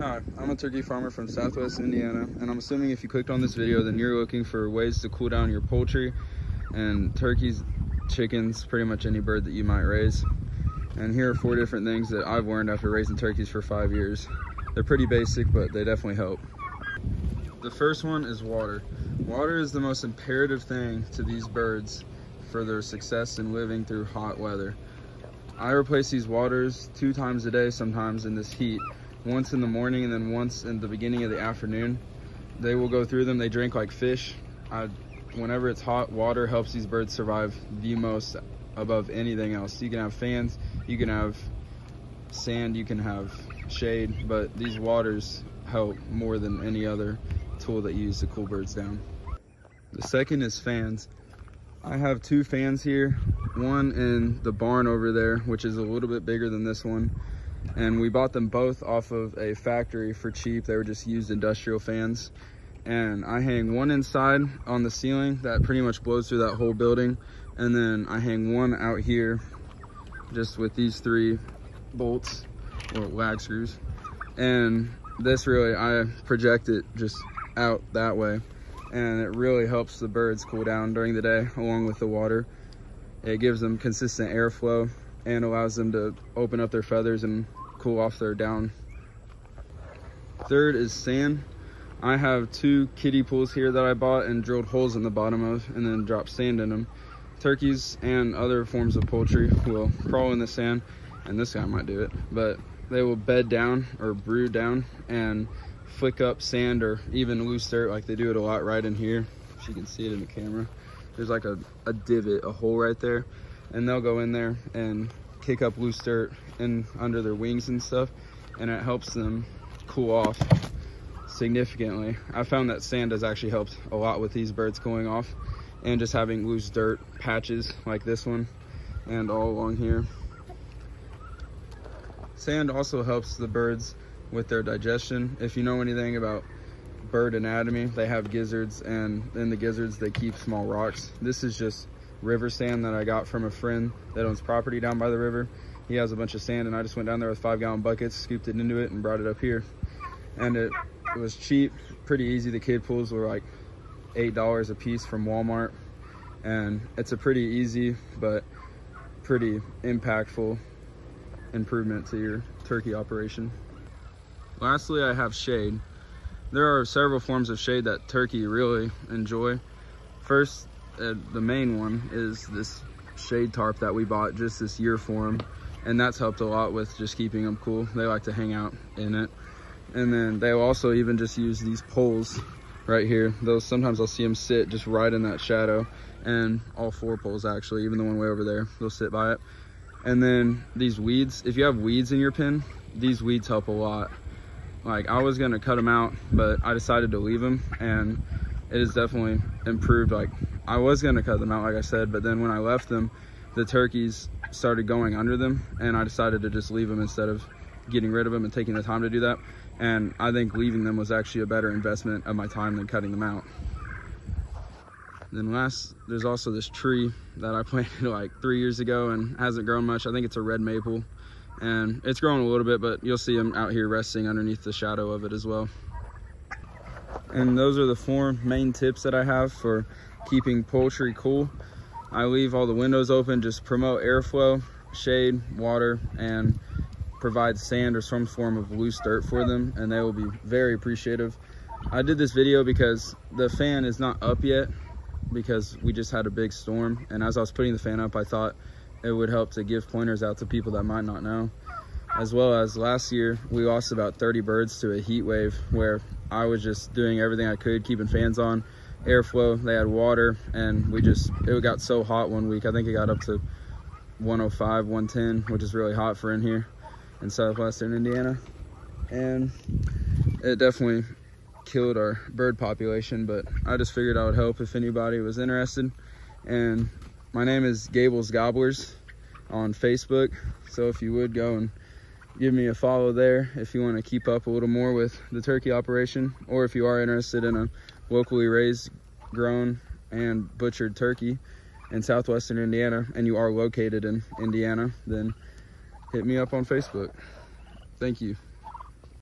Hi, I'm a turkey farmer from Southwest Indiana, and I'm assuming if you clicked on this video, then you're looking for ways to cool down your poultry, and turkeys, chickens, pretty much any bird that you might raise. And here are 4 different things that I've learned after raising turkeys for 5 years. They're pretty basic, but they definitely help. The first one is water. Water is the most imperative thing to these birds for their success in living through hot weather. I replace these waters 2 times a day sometimes in this heat. Once in the morning and then once in the beginning of the afternoon. They will go through them. They drink like fish. Whenever it's hot, water helps these birds survive the most above anything else. You can have fans, you can have sand, you can have shade, but these waters help more than any other tool that you use to cool birds down. The second is fans. I have 2 fans here, one in the barn over there, which is a little bit bigger than this one. And we bought them both off of a factory for cheap. They were just used industrial fans. And I hang one inside on the ceiling that pretty much blows through that whole building. And then I hang one out here just with these 3 bolts or lag screws. And this really, I project it just out that way. And it really helps the birds cool down during the day along with the water. It gives them consistent airflow and allows them to open up their feathers and cool off their down. Third is sand. I have 2 kiddie pools here that I bought and drilled holes in the bottom of and then dropped sand in them. Turkeys and other forms of poultry will crawl in the sand, and this guy might do it, but they will bed down or brood down and flick up sand or even loose dirt. Like they do it a lot right in here. If you can see it in the camera, there's like a divot, a hole right there. And they'll go in there and kick up loose dirt and under their wings and stuff, and it helps them cool off significantly. I found that sand has actually helped a lot with these birds cooling off, and just having loose dirt patches like this one and all along here. Sand also helps the birds with their digestion. If you know anything about bird anatomy, they have gizzards, and in the gizzards they keep small rocks. This is just river sand that I got from a friend that owns property down by the river. He has a bunch of sand, and I just went down there with 5-gallon buckets, scooped it into it, and brought it up here. And it was cheap, pretty easy. The kid pools were like $8 a piece from Walmart, and it's a pretty easy but pretty impactful improvement to your turkey operation. Lastly, I have shade. There are several forms of shade that turkey really enjoy. First, the main one is this shade tarp that we bought just this year for them, and that's helped a lot with just keeping them cool. They like to hang out in it. And then they'll also even just use these poles right here. Sometimes I'll see them sit just right in that shadow, and all 4 poles actually, even the one way over there, they'll sit by it. And then these weeds, if you have weeds in your pen, these weeds help a lot. Like I was gonna cut them out, but I decided to leave them, and it has definitely improved. Like I was gonna cut them out, like I said, but then when I left them, the turkeys started going under them, and I decided to just leave them instead of getting rid of them and taking the time to do that. And I think leaving them was actually a better investment of my time than cutting them out. Then last, there's also this tree that I planted like 3 years ago and hasn't grown much. I think it's a red maple, and it's grown a little bit, but you'll see them out here resting underneath the shadow of it as well. And those are the 4 main tips that I have for keeping poultry cool. I leave all the windows open, just promote airflow, shade, water, and provide sand or some form of loose dirt for them, and they will be very appreciative. I did this video because the fan is not up yet because we just had a big storm, and as I was putting the fan up, I thought it would help to give pointers out to people that might not know. As well as last year, we lost about 30 birds to a heat wave where I was just doing everything I could, keeping fans on, airflow, they had water, and it got so hot one week. I think it got up to 105, 110, which is really hot for in here in southwestern Indiana. And it definitely killed our bird population, but I just figured I would help if anybody was interested. And my name is Gable's Gobblers on Facebook, so if you would go and give me a follow there if you want to keep up a little more with the turkey operation, or if you are interested in a locally raised, grown, and butchered turkey in southwestern Indiana, and you are located in Indiana, then hit me up on Facebook. Thank you.